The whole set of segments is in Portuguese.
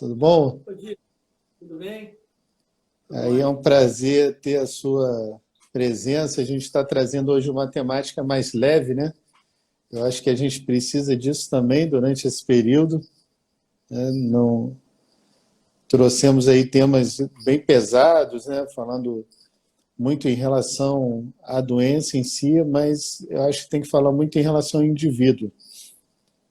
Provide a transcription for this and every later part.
Tudo bom? Bom dia, tudo bem? Tudo Aí é um ótimo. prazer ter a sua presença. A gente está trazendo hoje uma temática mais leve, né? Eu acho que a gente precisa disso também durante esse período, né? Não trouxemos aí temas bem pesados, né? Falando muito em relação à doença em si, mas eu acho que tem que falar muito em relação ao indivíduo.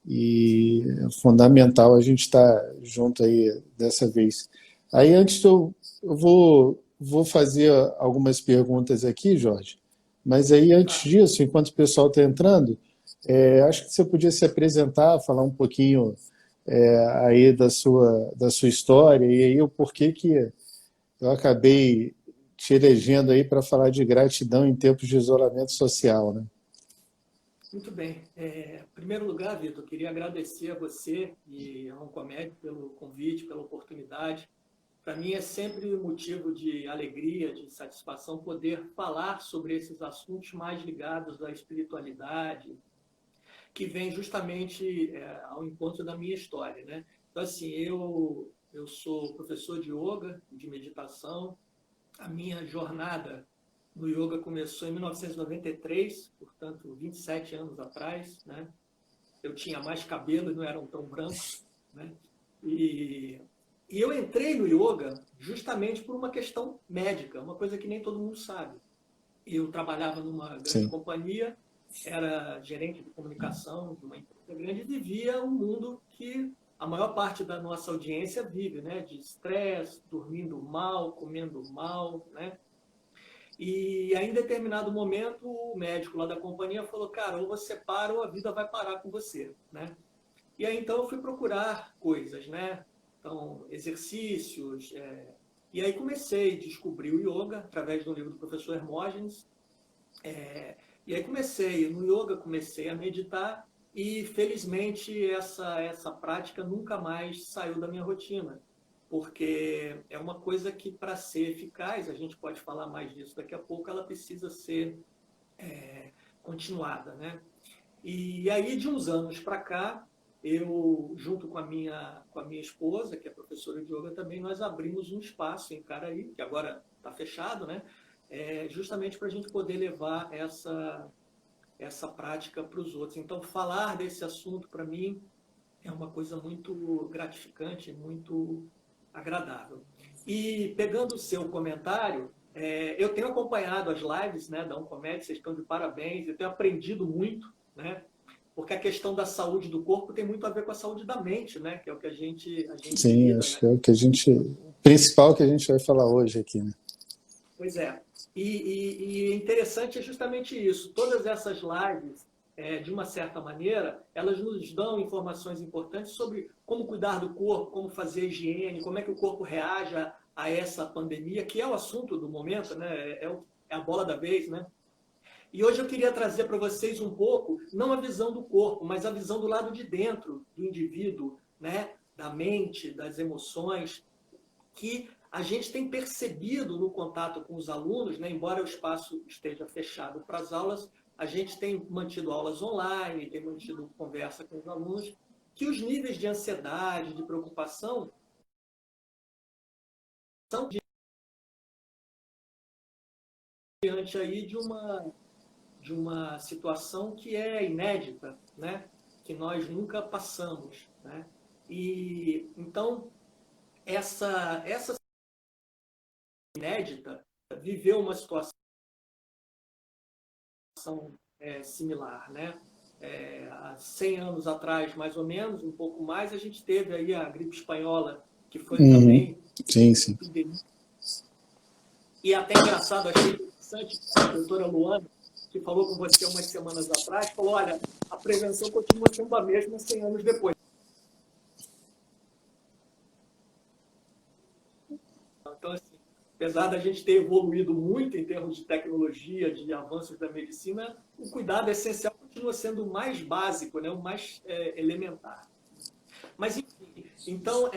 E é fundamental a gente estar junto aí dessa vez. Aí antes eu vou fazer algumas perguntas aqui, Jorge, mas aí antes Tá. disso, enquanto o pessoal está entrando, acho que você podia se apresentar, falar um pouquinho aí da sua história e aí o porquê que eu acabei te elegendo aí para falar de gratidão em tempos de isolamento social, né? Muito bem. Em primeiro lugar, Vitor, eu queria agradecer a você e ao Oncomed pelo convite, pela oportunidade. Para mim é sempre motivo de alegria, de satisfação poder falar sobre esses assuntos mais ligados à espiritualidade, que vem justamente ao encontro da minha história, né? Então, assim, eu sou professor de yoga, de meditação. A minha jornada no yoga começou em 1993, portanto, 27 anos atrás, né? Eu tinha mais cabelo e não eram tão brancos, né? E, e eu entrei no yoga justamente por uma questão médica, uma coisa que nem todo mundo sabe. Eu trabalhava numa grande Sim. companhia, era gerente de comunicação de uma empresa grande e vivia um mundo que a maior parte da nossa audiência vive, né? De estresse, dormindo mal, comendo mal, né? E aí, em determinado momento, o médico lá da companhia falou, cara, ou você para ou a vida vai parar com você, né? E aí, então, eu fui procurar coisas, né? Então, exercícios. E aí comecei a descobrir o yoga através do livro do professor Hermógenes. E aí no yoga, comecei a meditar e, felizmente, essa prática nunca mais saiu da minha rotina, porque é uma coisa que, para ser eficaz, a gente pode falar mais disso daqui a pouco, ela precisa ser continuada, né? E aí, de uns anos para cá, eu, junto com a minha esposa, que é professora de yoga também, nós abrimos um espaço em Caraí, que agora está fechado, né? Justamente para a gente poder levar essa prática para os outros. Então, falar desse assunto, para mim, é uma coisa muito gratificante, muito agradável. E, pegando o seu comentário, eu tenho acompanhado as lives, né, da Oncomed, vocês estão de parabéns, eu tenho aprendido muito, né? Porque a questão da saúde do corpo tem muito a ver com a saúde da mente, né? Que é o que a gente Sim, lida, acho né? que é o principal que a gente vai falar hoje aqui, né? Pois é. E interessante é justamente isso. Todas essas lives, de uma certa maneira, elas nos dão informações importantes sobre como cuidar do corpo, como fazer higiene, como é que o corpo reage a essa pandemia, que é o assunto do momento, né? É a bola da vez, né? E hoje eu queria trazer para vocês um pouco, não a visão do corpo, mas a visão do lado de dentro do indivíduo, né? Da mente, das emoções, que a gente tem percebido no contato com os alunos, né? Embora o espaço esteja fechado para as aulas, a gente tem mantido aulas online, tem mantido conversa com os alunos, que os níveis de ansiedade, de preocupação, são diante aí de uma situação que é inédita, né? Que nós nunca passamos, né? E então essa inédita viveu uma situação similar, né? Há 100 anos atrás, mais ou menos, um pouco mais, a gente teve aí a gripe espanhola, que foi Uhum. também Sim, uma sim. epidemia. E até engraçado, achei interessante, a doutora Luana, que falou com você umas semanas atrás, falou, olha, a prevenção continua sendo a mesma 100 anos depois. Então, assim, apesar da gente ter evoluído muito em termos de tecnologia, de avanços da medicina, o cuidado essencial continua sendo o mais básico, né? O mais elementar. Mas, enfim, então,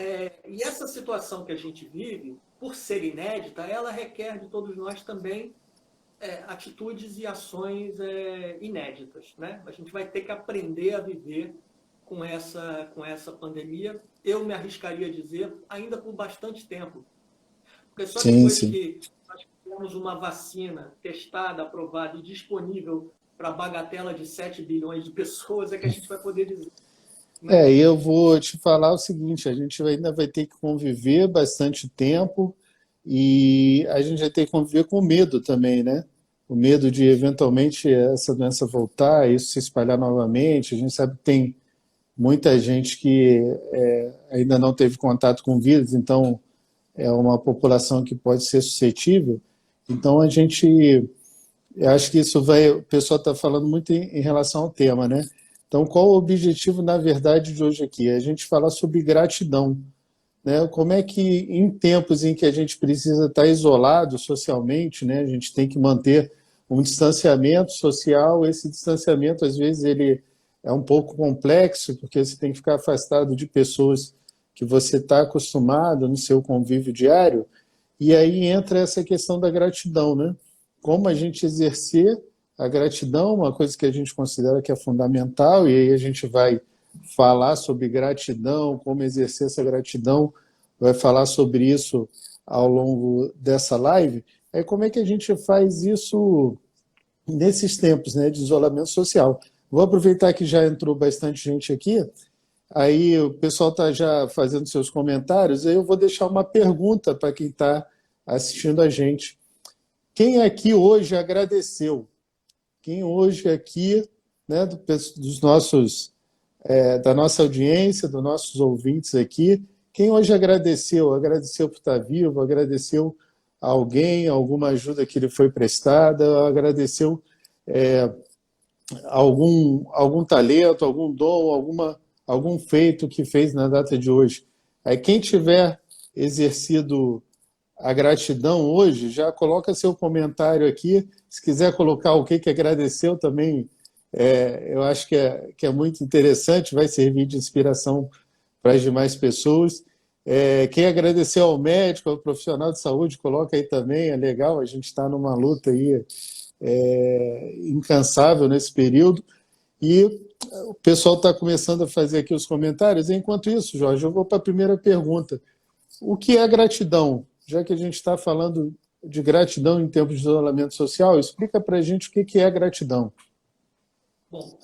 e essa situação que a gente vive, por ser inédita, ela requer de todos nós também atitudes e ações inéditas, né? A gente vai ter que aprender a viver com essa pandemia eu me arriscaria a dizer, ainda por bastante tempo. Porque só Sim, depois sim. que nós tivermos uma vacina testada, aprovada e disponível para a bagatela de 7 bilhões de pessoas é que a gente vai poder dizer, né? E eu vou te falar o seguinte, a gente ainda vai ter que conviver bastante tempo e a gente vai ter que conviver com medo também, né? O medo de eventualmente essa doença voltar, isso se espalhar novamente. A gente sabe que tem muita gente que ainda não teve contato com o vírus, então é uma população que pode ser suscetível. Então a gente, eu acho que isso vai, o pessoal está falando muito em relação ao tema, né? Então qual o objetivo, na verdade, de hoje aqui? É a gente falar sobre gratidão, né? Como é que em tempos em que a gente precisa estar isolado socialmente, né? A gente tem que manter um distanciamento social. Esse distanciamento, às vezes, ele é um pouco complexo, porque você tem que ficar afastado de pessoas que você está acostumado no seu convívio diário, e aí entra essa questão da gratidão, né? Como a gente exercer a gratidão, uma coisa que a gente considera que é fundamental, e aí a gente vai falar sobre gratidão, como exercer essa gratidão, vai falar sobre isso ao longo dessa live. Aí como é que a gente faz isso nesses tempos, né, de isolamento social? Vou aproveitar que já entrou bastante gente aqui, aí o pessoal está já fazendo seus comentários, aí eu vou deixar uma pergunta para quem está assistindo a gente. Quem aqui hoje agradeceu? Quem hoje aqui, né, dos nossos da nossa audiência, dos nossos ouvintes aqui, quem hoje agradeceu? Agradeceu por estar vivo, agradeceu a alguém, alguma ajuda que lhe foi prestada, agradeceu é, algum talento, algum dom, algum feito que fez na data de hoje. Aí quem tiver exercido a gratidão hoje, já coloca seu comentário aqui. Se quiser colocar o que agradeceu também, eu acho que é muito interessante, vai servir de inspiração para as demais pessoas. Quem agradeceu ao médico, ao profissional de saúde, coloca aí também, é legal, a gente está numa luta aí incansável nesse período. E o pessoal está começando a fazer aqui os comentários. Enquanto isso, Jorge, eu vou para a primeira pergunta. O que é gratidão? Já que a gente está falando de gratidão em tempos de isolamento social, explica para a gente o que é gratidão. Bom,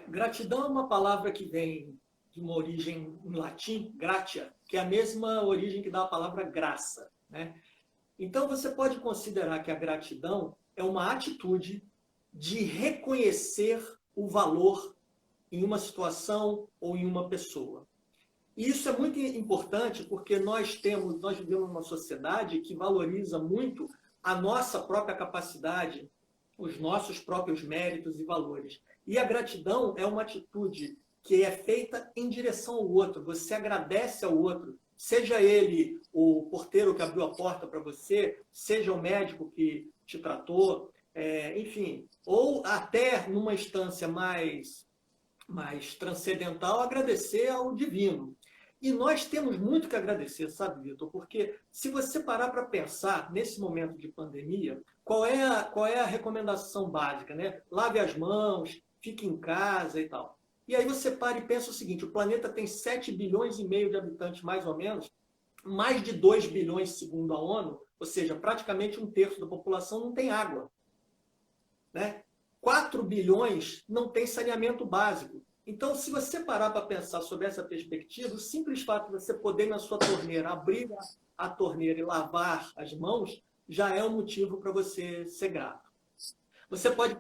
gratidão é uma palavra que vem de uma origem em latim, gratia, que é a mesma origem que dá a palavra graça, né? Então, você pode considerar que a gratidão é uma atitude de reconhecer o valor em uma situação ou em uma pessoa. E isso é muito importante porque nós vivemos numa sociedade que valoriza muito a nossa própria capacidade, os nossos próprios méritos e valores. E a gratidão é uma atitude que é feita em direção ao outro. Você agradece ao outro, seja ele o porteiro que abriu a porta para você, seja o médico que te tratou, enfim, ou até numa instância mais transcendental, agradecer ao divino. E nós temos muito que agradecer, sabe, Vitor? Porque se você parar para pensar, nesse momento de pandemia, qual é a recomendação básica, né? Lave as mãos, fique em casa e tal. E aí você para e pensa o seguinte, o planeta tem 7 bilhões e meio de habitantes, mais ou menos, mais de 2 bilhões, segundo a ONU, ou seja, praticamente um terço da população não tem água, né? 4 bilhões não tem saneamento básico. Então, se você parar para pensar sobre essa perspectiva, o simples fato de você poder, na sua torneira, abrir a torneira e lavar as mãos, já é um motivo para você ser grato. Você pode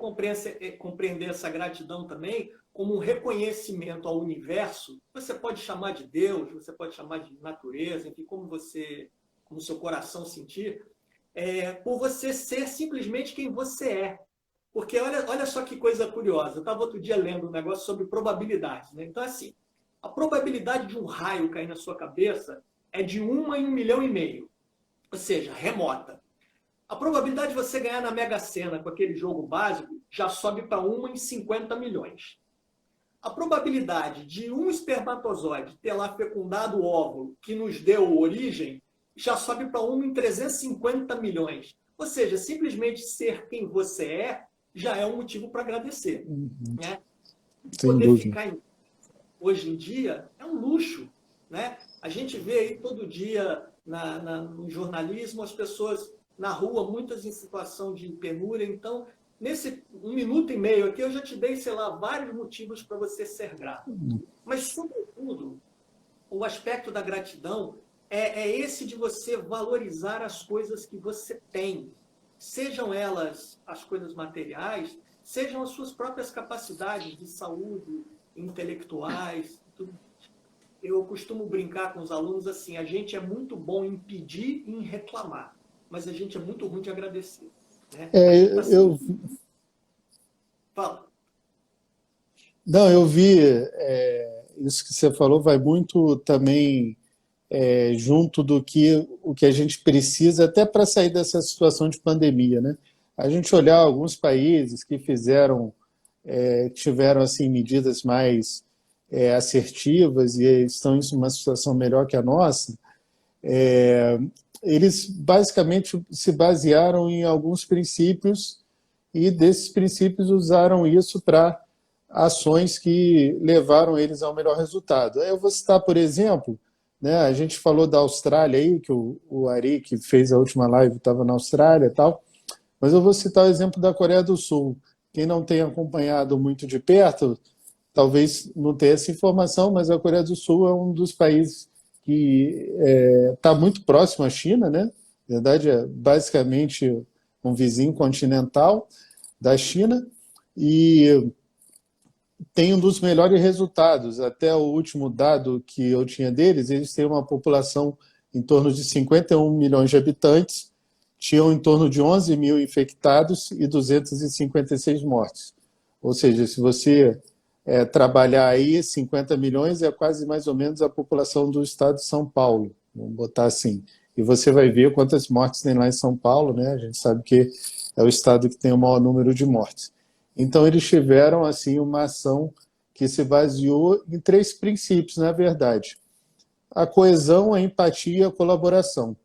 compreender essa gratidão também como um reconhecimento ao universo. Você pode chamar de Deus, você pode chamar de natureza, enfim, como seu coração sentir, por você ser simplesmente quem você é. Porque olha só que coisa curiosa. Eu estava outro dia lendo um negócio sobre probabilidades, né? Então, assim, a probabilidade de um raio cair na sua cabeça é de 1 em 1,5 milhão. Ou seja, remota. A probabilidade de você ganhar na Mega Sena com aquele jogo básico já sobe para 1 em 50 milhões. A probabilidade de um espermatozoide ter lá fecundado o óvulo que nos deu origem já sobe para 1 em 350 milhões. Ou seja, simplesmente ser quem você é já é um motivo para agradecer. Né? Sem Poder dúvida. ficar hoje em dia é um luxo. né? A gente vê aí todo dia no jornalismo as pessoas na rua, muitas em situação de penúria. Então, nesse 1 minuto e meio aqui, eu já te dei, sei lá, vários motivos para você ser grato. Mas, sobretudo, o aspecto da gratidão é esse de você valorizar as coisas que você tem. Sejam elas as coisas materiais, sejam as suas próprias capacidades de saúde, intelectuais, tudo. Eu costumo brincar com os alunos assim, a gente é muito bom em pedir e em reclamar, mas a gente é muito ruim de agradecer. Né? A gente tá Eu, Fala. não, eu vi, isso que você falou vai muito também junto do que o que a gente precisa até para sair dessa situação de pandemia, né? A gente olhar alguns países que tiveram assim medidas mais assertivas e estão em uma situação melhor que a nossa, eles basicamente se basearam em alguns princípios e desses princípios usaram isso para ações que levaram eles ao melhor resultado. Eu vou citar, por exemplo, né, a gente falou da Austrália aí, que o Ari, que fez a última live, estava na Austrália e tal, mas eu vou citar o exemplo da Coreia do Sul. Quem não tem acompanhado muito de perto, talvez não tenha essa informação, mas a Coreia do Sul é um dos países que está muito próximo à China, né? Na verdade, é basicamente um vizinho continental da China e tem um dos melhores resultados. Até o último dado que eu tinha deles, eles têm uma população em torno de 51 milhões de habitantes, tinham em torno de 11 mil infectados e 256 mortes. Ou seja, se você trabalhar aí 50 milhões, é quase mais ou menos a população do estado de São Paulo, vamos botar assim. E você vai ver quantas mortes tem lá em São Paulo, né? A gente sabe que é o estado que tem o maior número de mortes. Então, eles tiveram assim uma ação que se baseou em 3 princípios, na verdade. A coesão, a empatia e a colaboração.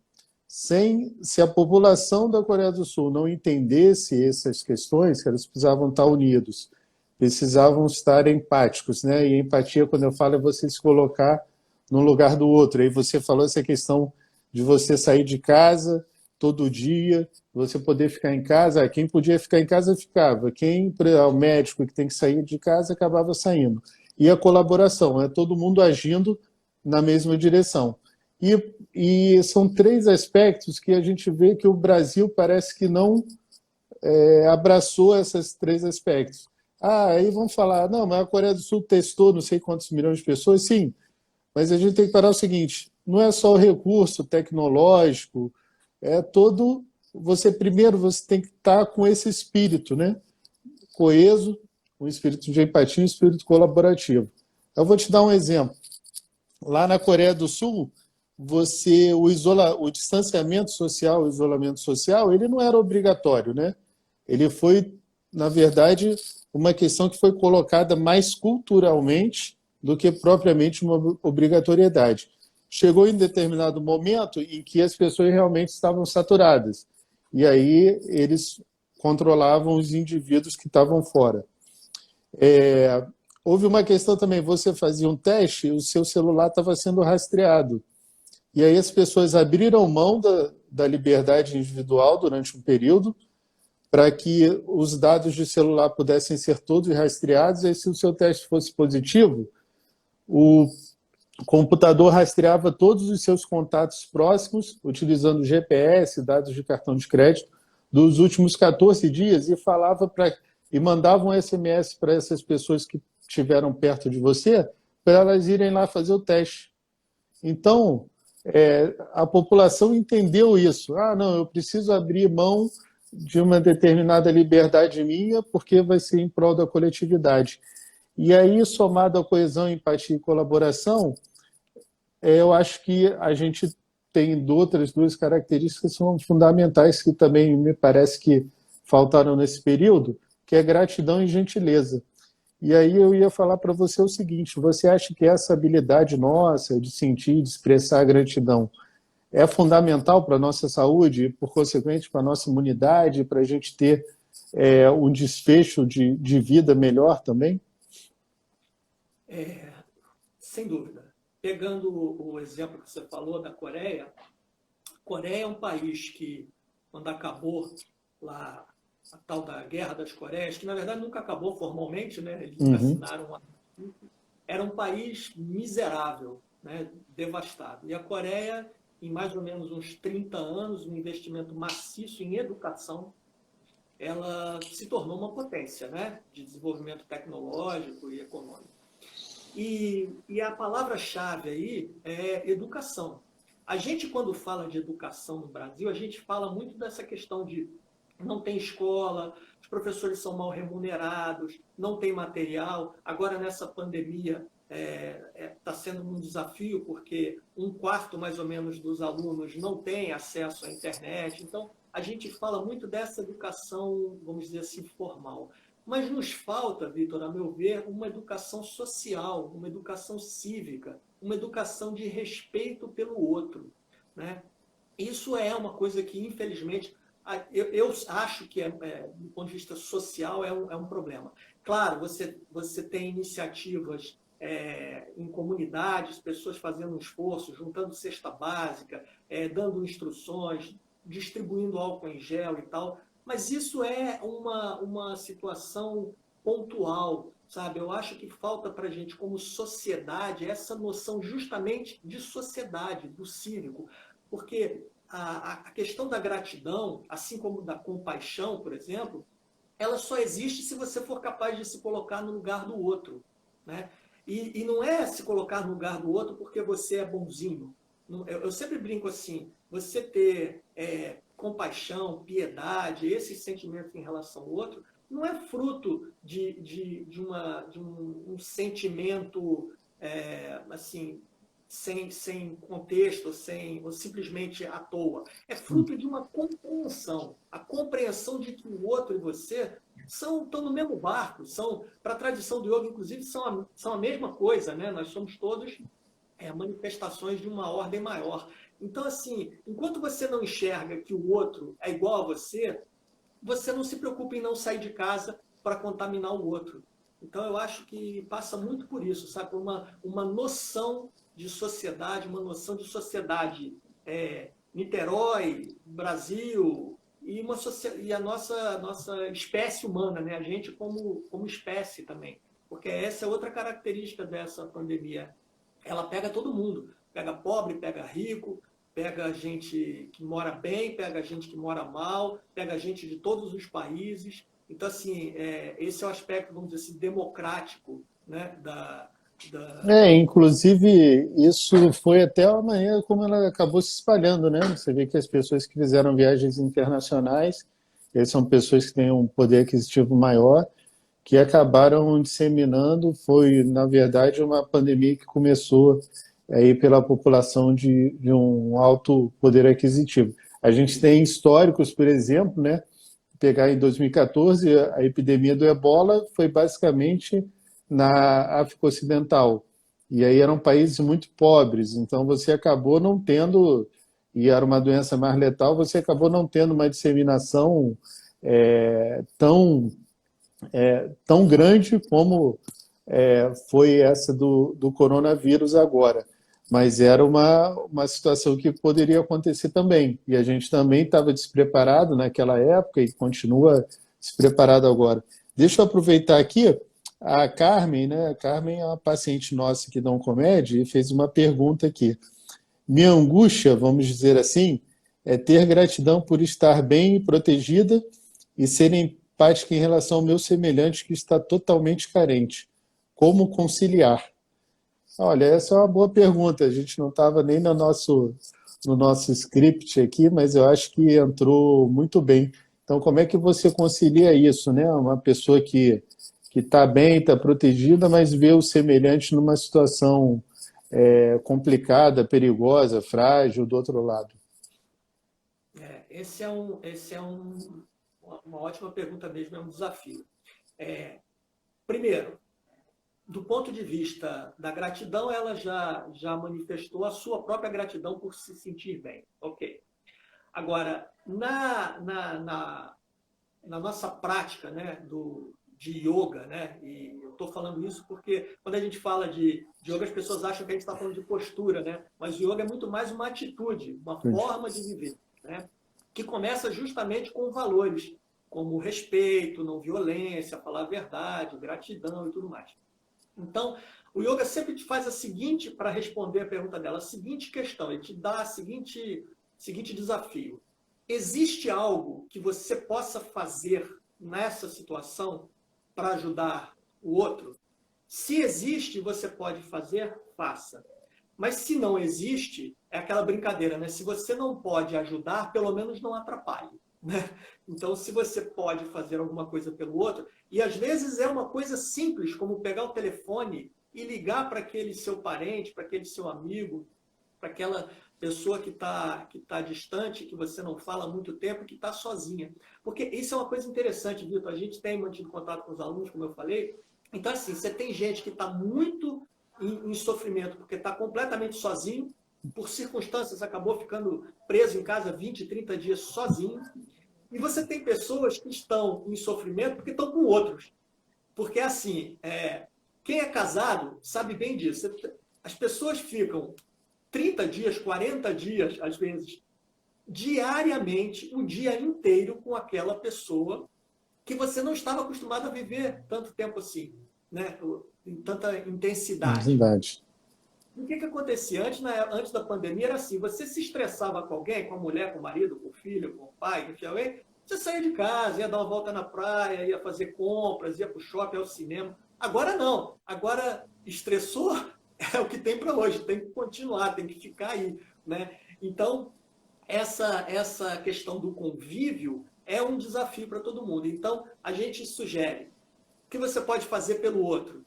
Se a população da Coreia do Sul não entendesse essas questões, que eles precisavam estar unidos, precisavam estar empáticos, né? E empatia, quando eu falo, é você se colocar no lugar do outro. Aí você falou essa questão de você sair de casa todo dia, você poder ficar em casa. Quem podia ficar em casa, ficava. Quem, o médico que tem que sair de casa, acabava saindo. E a colaboração, é todo mundo agindo na mesma direção. E são 3 aspectos que a gente vê que o Brasil parece que não abraçou esses 3 aspectos. Aí vão falar, não, mas a Coreia do Sul testou não sei quantos milhões de pessoas. Sim, mas a gente tem que parar o seguinte, não é só o recurso tecnológico, é todo... Primeiro, você tem que estar com esse espírito, né? Coeso, um espírito de empatia, um espírito colaborativo. Eu vou te dar um exemplo. Lá na Coreia do Sul, o distanciamento social, o isolamento social, ele não era obrigatório, né? Ele foi, na verdade, uma questão que foi colocada mais culturalmente do que propriamente uma obrigatoriedade. Chegou em determinado momento em que as pessoas realmente estavam saturadas. E aí eles controlavam os indivíduos que estavam fora. Houve uma questão também, você fazia um teste e o seu celular estava sendo rastreado. E aí as pessoas abriram mão da liberdade individual durante um período para que os dados de celular pudessem ser todos rastreados, e se o seu teste fosse positivo, o computador rastreava todos os seus contatos próximos, utilizando GPS, dados de cartão de crédito, dos últimos 14 dias, e mandava um SMS para essas pessoas que estiveram perto de você, para elas irem lá fazer o teste. Então, a população entendeu isso. Não, eu preciso abrir mão de uma determinada liberdade minha, porque vai ser em prol da coletividade. E aí, somado à coesão, empatia e colaboração, eu acho que a gente tem outras 2 características que são fundamentais, que também me parece que faltaram nesse período, que é gratidão e gentileza. E aí eu ia falar para você o seguinte, você acha que essa habilidade nossa de sentir, de expressar a gratidão, é fundamental para a nossa saúde e, por consequente, para a nossa imunidade, para a gente ter um desfecho de vida melhor também? Sem dúvida. pegando o exemplo que você falou da Coreia, a Coreia é um país que, quando acabou lá a tal da Guerra das Coreias, que na verdade nunca acabou formalmente, né? Eles nunca Uhum. assinaram era um país miserável, né? Devastado. E a Coreia, em mais ou menos uns 30 anos, um investimento maciço em educação, ela se tornou uma potência, né? De desenvolvimento tecnológico e econômico. E a palavra-chave aí é educação. A gente, quando fala de educação no Brasil, a gente fala muito dessa questão de não tem escola, os professores são mal remunerados, não tem material. Agora, nessa pandemia, está sendo um desafio, porque um quarto, mais ou menos, dos alunos não tem acesso à internet. Então, a gente fala muito dessa educação, vamos dizer assim, formal. Mas nos falta, Vitor, a meu ver, uma educação social, uma educação cívica, uma educação de respeito pelo outro, né? Isso é uma coisa que, infelizmente, eu acho que, do ponto de vista social, é um problema. Claro, você tem iniciativas em comunidades, pessoas fazendo um esforço, juntando cesta básica, dando instruções, distribuindo álcool em gel e tal, mas isso é uma situação pontual, sabe? Eu acho que falta para a gente, como sociedade, essa noção justamente de sociedade, do cívico, porque a questão da gratidão, assim como da compaixão, por exemplo, ela só existe se você for capaz de se colocar no lugar do outro, né? E não é se colocar no lugar do outro porque você é bonzinho. Eu sempre brinco assim, você ter compaixão, piedade, esses sentimentos em relação ao outro, não é fruto de um sentimento assim, sem contexto, ou simplesmente à toa. É fruto de uma compreensão. A compreensão de que o outro e você estão no mesmo barco, para a tradição do yoga, inclusive, são a mesma coisa, né? Nós somos todos manifestações de uma ordem maior. Então, assim, enquanto você não enxerga que o outro é igual a você não se preocupa em não sair de casa para contaminar o outro. Então, eu acho que passa muito por isso, sabe? Por uma noção de sociedade, uma noção de sociedade Niterói, Brasil, e a nossa espécie humana, né? A gente como espécie também. Porque essa é outra característica dessa pandemia. Ela pega todo mundo. Pega pobre, pega rico, pega gente que mora bem, pega gente que mora mal, pega gente de todos os países. Então, assim, esse é o aspecto, vamos dizer assim, democrático, né, Inclusive, isso foi até a maneira como ela acabou se espalhando, né? Você vê que as pessoas que fizeram viagens internacionais, eles são pessoas que têm um poder aquisitivo maior, que acabaram disseminando. Foi, na verdade, uma pandemia que começou aí pela população de um alto poder aquisitivo. A gente tem históricos, por exemplo, né? Pegar em 2014, a epidemia do Ebola foi basicamente na África Ocidental. E aí eram países muito pobres, então você acabou não tendo, e era uma doença mais letal, você acabou não tendo uma disseminação tão grande como foi essa do coronavírus agora. Mas era uma situação que poderia acontecer também. E a gente também estava despreparado naquela época e continua despreparado agora. Deixa eu aproveitar aqui. A Carmen, né? A Carmen é uma paciente nossa aqui da Oncomed e fez uma pergunta aqui. Minha angústia, vamos dizer assim, é ter gratidão por estar bem e protegida e ser empática em relação ao meu semelhante que está totalmente carente. Como conciliar? Olha, essa é uma boa pergunta. A gente não estava nem no nosso script aqui, mas eu acho que entrou muito bem. Então, como é que você concilia isso, né? Uma pessoa que está bem, está protegida, mas vê o semelhante numa situação complicada, perigosa, frágil do outro lado. Uma ótima pergunta mesmo, é um desafio. Primeiro, do ponto de vista da gratidão, ela já manifestou a sua própria gratidão por se sentir bem. Ok. Agora, na nossa prática, né, de yoga, né? E eu estou falando isso porque quando a gente fala de yoga, as pessoas acham que a gente está falando de postura, né? Mas o yoga é muito mais uma atitude, uma forma de viver, né? Que começa justamente com valores, como respeito, não violência, falar a verdade, gratidão e tudo mais. Então, o yoga sempre te faz a seguinte, para responder a pergunta dela, a seguinte questão, ele te dá o seguinte desafio. Existe algo que você possa fazer nessa situação para ajudar o outro? Se existe, você pode fazer, faça. Mas se não existe, é aquela brincadeira, né? Se você não pode ajudar, pelo menos não atrapalhe, né? Então, se você pode fazer alguma coisa pelo outro, e às vezes é uma coisa simples, como pegar o telefone e ligar para aquele seu parente, para aquele seu amigo, para aquela pessoa que tá distante, que você não fala há muito tempo, que está sozinha. Porque isso é uma coisa interessante, Vitor. A gente tem mantido contato com os alunos, como eu falei. Então, assim, você tem gente que está muito em sofrimento, porque está completamente sozinho, por circunstâncias, acabou ficando preso em casa 20, 30 dias sozinho. E você tem pessoas que estão em sofrimento porque estão com outros. Porque, assim, quem é casado sabe bem disso. As pessoas ficam 30 dias, 40 dias, às vezes, diariamente, um dia inteiro com aquela pessoa que você não estava acostumado a viver tanto tempo assim, né? Em tanta intensidade. Verdade. O que acontecia antes da pandemia era assim, você se estressava com alguém, com a mulher, com o marido, com o filho, com o pai, com alguém, você saía de casa, ia dar uma volta na praia, ia fazer compras, ia para o shopping, ao cinema. Agora não. Agora estressou, é o que tem para hoje, tem que continuar, tem que ficar aí, né? Então, essa questão do convívio é um desafio para todo mundo. Então, a gente sugere o que você pode fazer pelo outro.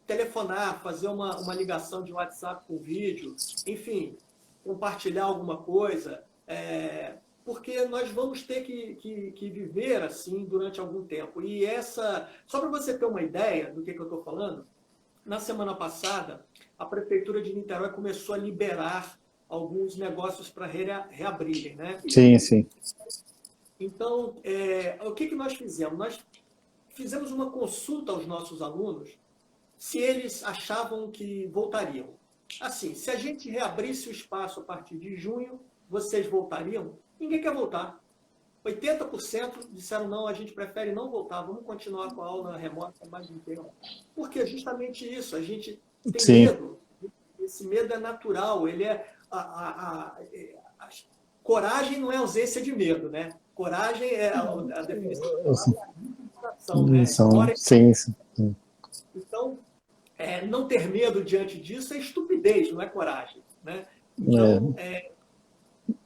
Telefonar, fazer uma ligação de WhatsApp com vídeo, enfim, compartilhar alguma coisa, porque nós vamos ter que viver assim durante algum tempo. E só para você ter uma ideia do que eu estou falando, na semana passada, a Prefeitura de Niterói começou a liberar alguns negócios para reabrirem, né? Sim, sim. Então, o que nós fizemos? Nós fizemos uma consulta aos nossos alunos se eles achavam que voltariam. Assim, se a gente reabrisse o espaço a partir de junho, vocês voltariam? Ninguém quer voltar. 80% disseram não, a gente prefere não voltar, vamos continuar com a aula remota mais um tempo. Porque é justamente isso, a gente tem Sim. medo. Esse medo é natural, ele coragem não é ausência de medo, né? Coragem é a definição né? Sim, sim. Então, não ter medo diante disso é estupidez, não é coragem, né? Então,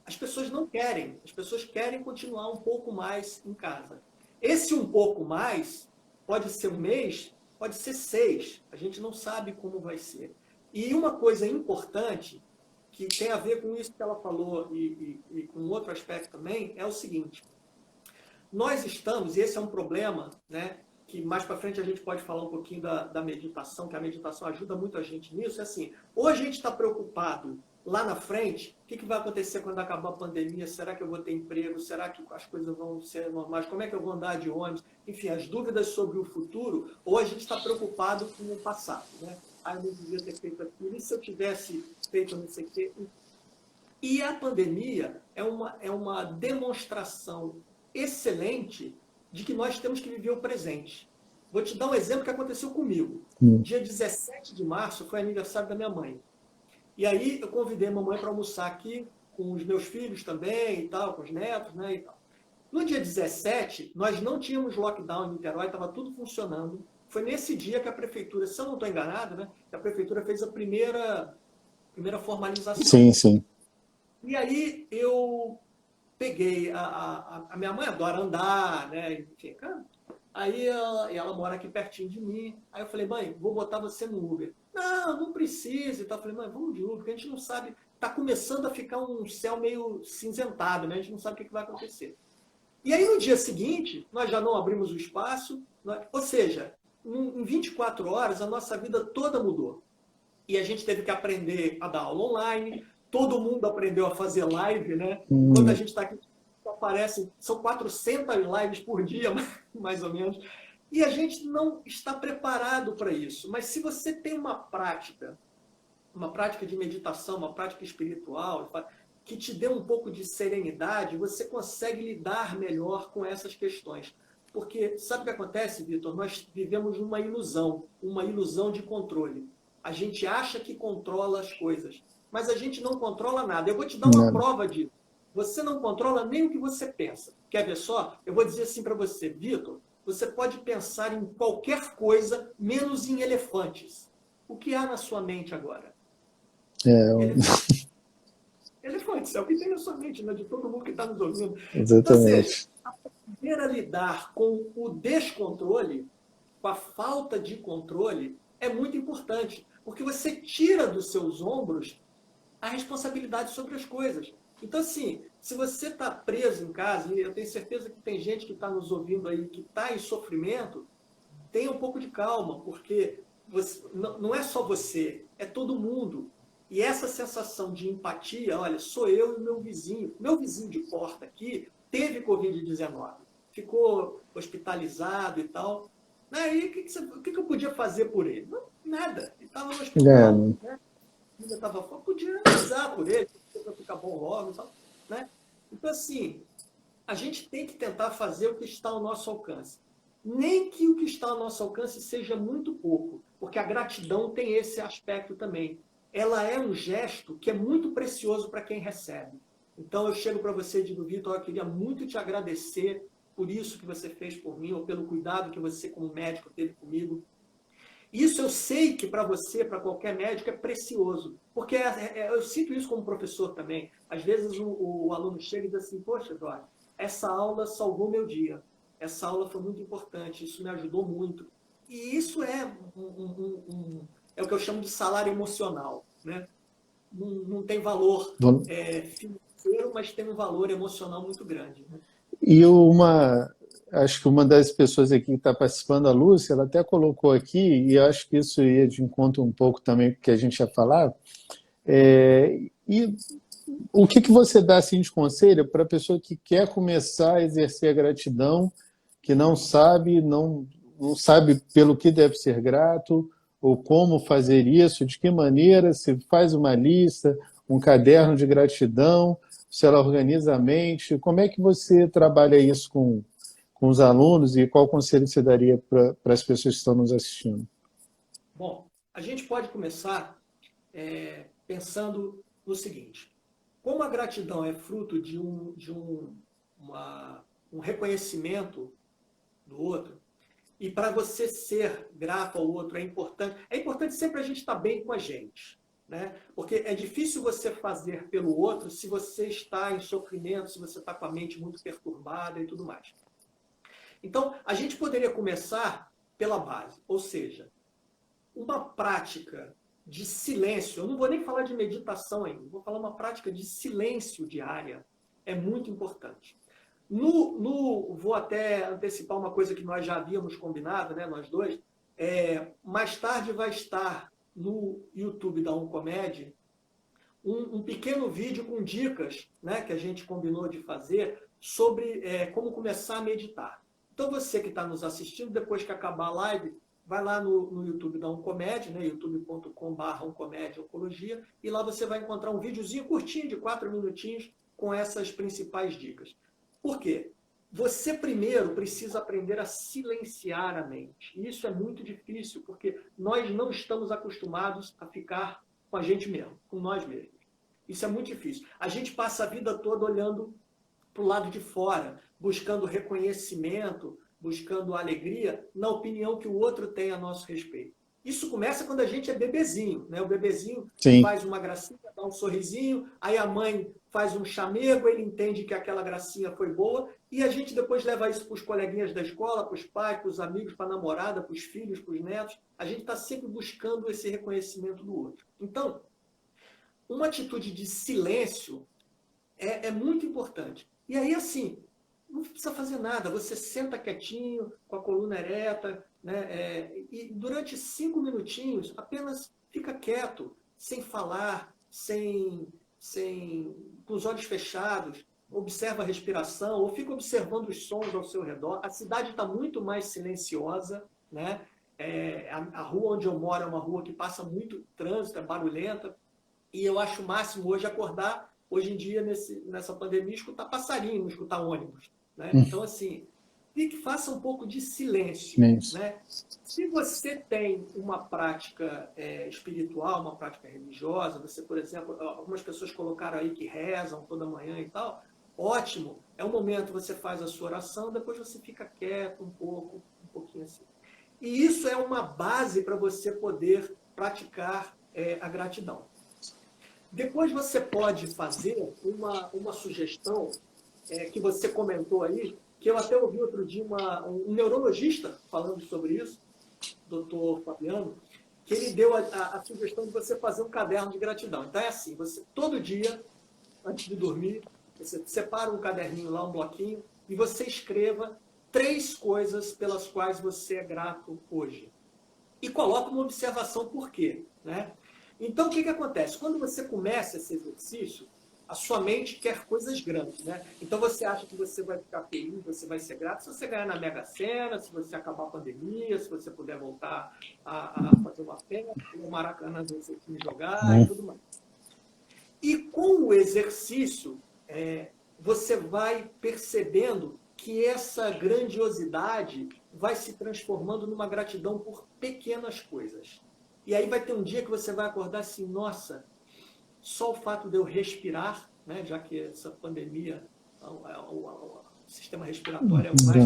as pessoas não querem, as pessoas querem continuar um pouco mais em casa. Esse um pouco mais pode ser um mês, pode ser 6, a gente não sabe como vai ser. E uma coisa importante, que tem a ver com isso que ela falou e com outro aspecto também, é o seguinte, nós estamos, e esse é um problema, né, que mais para frente a gente pode falar um pouquinho da meditação, que a meditação ajuda muito a gente nisso, é assim, ou a gente está preocupado lá na frente, o que vai acontecer quando acabar a pandemia? Será que eu vou ter emprego? Será que as coisas vão ser normais? Como é que eu vou andar de ônibus? Enfim, as dúvidas sobre o futuro, ou a gente está preocupado com o passado, né? Ah, eu não devia ter feito aquilo, e se eu tivesse feito não sei o quê? E a pandemia é uma demonstração excelente de que nós temos que viver o presente. Vou te dar um exemplo que aconteceu comigo. Dia 17 de março foi aniversário da minha mãe. E aí eu convidei a mamãe para almoçar aqui com os meus filhos também e tal, com os netos, né, e tal. No dia 17, nós não tínhamos lockdown em Niterói, estava tudo funcionando. Foi nesse dia que a prefeitura, se eu não estou enganado, né, que a prefeitura fez a primeira formalização. Sim, sim. E aí eu peguei, a minha mãe adora andar, né, enfim, aí ela mora aqui pertinho de mim. Aí eu falei, mãe, vou botar você no Uber. Não precisa e tal. Eu falei, mãe, vamos de Uber, porque a gente não sabe, está começando a ficar um céu meio cinzentado, né? A gente não sabe o que vai acontecer. E aí no dia seguinte, nós já não abrimos o espaço, ou seja, em 24 horas a nossa vida toda mudou. E a gente teve que aprender a dar aula online, todo mundo aprendeu a fazer live, né? Quando a gente está aqui, aparecem, são 400 lives por dia, mais ou menos. E a gente não está preparado para isso. Mas se você tem uma prática de meditação, uma prática espiritual, que te dê um pouco de serenidade, você consegue lidar melhor com essas questões. Porque sabe o que acontece, Vitor? Nós vivemos uma ilusão de controle. A gente acha que controla as coisas, mas a gente não controla nada. Eu vou te dar uma Nada. prova disso. Você não controla nem o que você pensa. Quer ver só? Eu vou dizer assim para você, Vitor, você pode pensar em qualquer coisa, menos em elefantes. O que há na sua mente agora? Elefantes. Elefantes, é o que tem na sua mente, né? De todo mundo que está nos ouvindo. Então, ou seja, Exatamente. aprender a lidar com o descontrole, com a falta de controle, é muito importante, porque você tira dos seus ombros a responsabilidade sobre as coisas. Então, assim, se você está preso em casa, e eu tenho certeza que tem gente que está nos ouvindo aí, que está em sofrimento, tenha um pouco de calma, porque não é só você, é todo mundo. E essa sensação de empatia, olha, sou eu e meu vizinho de porta aqui teve Covid-19, ficou hospitalizado e tal. Aí, o que eu podia fazer por ele? Não, nada, ele estava no hospital, É, né? Ainda estava fora, podia rezar por ele, para ficar bom logo e tal, né? Então, assim, a gente tem que tentar fazer o que está ao nosso alcance. Nem que o que está ao nosso alcance seja muito pouco, porque a gratidão tem esse aspecto também. Ela é um gesto que é muito precioso para quem recebe. Então eu chego para você e digo, Vitor, eu queria muito te agradecer por isso que você fez por mim, ou pelo cuidado que você, como médico, teve comigo. Isso eu sei que para você, para qualquer médico, é precioso. Porque eu sinto isso como professor também. Às vezes o aluno chega e diz assim, poxa, Eduardo, essa aula salvou meu dia. Essa aula foi muito importante, isso me ajudou muito. E isso é o que eu chamo de salário emocional. Né? Não tem valor financeiro, mas tem um valor emocional muito grande. Né? e acho que uma das pessoas aqui que está participando, a Lúcia, ela até colocou aqui, e eu acho que isso ia de encontro um pouco também com o que a gente ia falar, e o que você dá assim, de conselho para a pessoa que quer começar a exercer a gratidão, que não sabe pelo que deve ser grato, ou como fazer isso, de que maneira, se faz uma lista, um caderno de gratidão, se ela organiza a mente, como é que você trabalha isso com os alunos e qual conselho você daria para as pessoas que estão nos assistindo? Bom, a gente pode começar pensando no seguinte: como a gratidão é fruto um reconhecimento do outro, e para você ser grato ao outro é importante sempre a gente estar bem com a gente. Né? Porque é difícil você fazer pelo outro se você está em sofrimento, se você está com a mente muito perturbada e tudo mais. Então, a gente poderia começar pela base, ou seja, uma prática de silêncio, eu não vou nem falar de meditação ainda, vou falar uma prática de silêncio diária, é muito importante. Vou até antecipar uma coisa que nós já havíamos combinado, né, nós dois, mais tarde vai estar no YouTube da Oncomed um pequeno vídeo com dicas, né, que a gente combinou de fazer sobre como começar a meditar. Então você que está nos assistindo, depois que acabar a live, vai lá no YouTube da Oncomed, né, youtube.com/Oncomed-Oncologia, e lá você vai encontrar um videozinho curtinho de 4 minutinhos com essas principais dicas. Por quê? Você primeiro precisa aprender a silenciar a mente. E isso é muito difícil, porque nós não estamos acostumados a ficar com a gente mesmo, com nós mesmos. Isso é muito difícil. A gente passa a vida toda olhando para o lado de fora, buscando reconhecimento, buscando alegria na opinião que o outro tem a nosso respeito. Isso começa quando a gente é bebezinho, né? O bebezinho Sim. faz uma gracinha, dá um sorrisinho, aí a mãe faz um chamego, ele entende que aquela gracinha foi boa, e a gente depois leva isso para os coleguinhas da escola, para os pais, para os amigos, para a namorada, para os filhos, para os netos. A gente está sempre buscando esse reconhecimento do outro. Então, uma atitude de silêncio é muito importante. E aí, assim, não precisa fazer nada, você senta quietinho, com a coluna ereta, né? E durante 5 minutinhos, apenas fica quieto, sem falar, com os olhos fechados, observa a respiração, ou fica observando os sons ao seu redor. A cidade está muito mais silenciosa, né? A rua onde eu moro é uma rua que passa muito trânsito, é barulhenta, e eu acho o máximo hoje acordar, hoje em dia, nessa pandemia, escutar passarinho, não escutar ônibus, né? Então, assim, faça um pouco de silêncio, né? Se você tem uma prática espiritual, uma prática religiosa, você, por exemplo, algumas pessoas colocaram aí que rezam toda manhã e tal, ótimo, é um momento, você faz a sua oração, depois você fica quieto um pouquinho assim. E isso é uma base para você poder praticar a gratidão. Depois você pode fazer uma sugestão que você comentou aí, que eu até ouvi outro dia um neurologista falando sobre isso, doutor Fabiano, que ele deu a sugestão de você fazer um caderno de gratidão. Então é assim, você todo dia, antes de dormir, você separa um caderninho lá, um bloquinho, e você escreva 3 coisas pelas quais você é grato hoje. E coloca uma observação por quê, né? Então, o que acontece? Quando você começa esse exercício, a sua mente quer coisas grandes, né? Então, você acha que você vai ficar feliz, você vai ser grato se você ganhar na Mega Sena, se você acabar a pandemia, se você puder voltar a fazer uma festa, no Maracanã você me jogar e tudo mais. E com o exercício, você vai percebendo que essa grandiosidade vai se transformando numa gratidão por pequenas coisas. E aí vai ter um dia que você vai acordar assim, nossa, só o fato de eu respirar, né, já que essa pandemia, o sistema respiratório é o mais...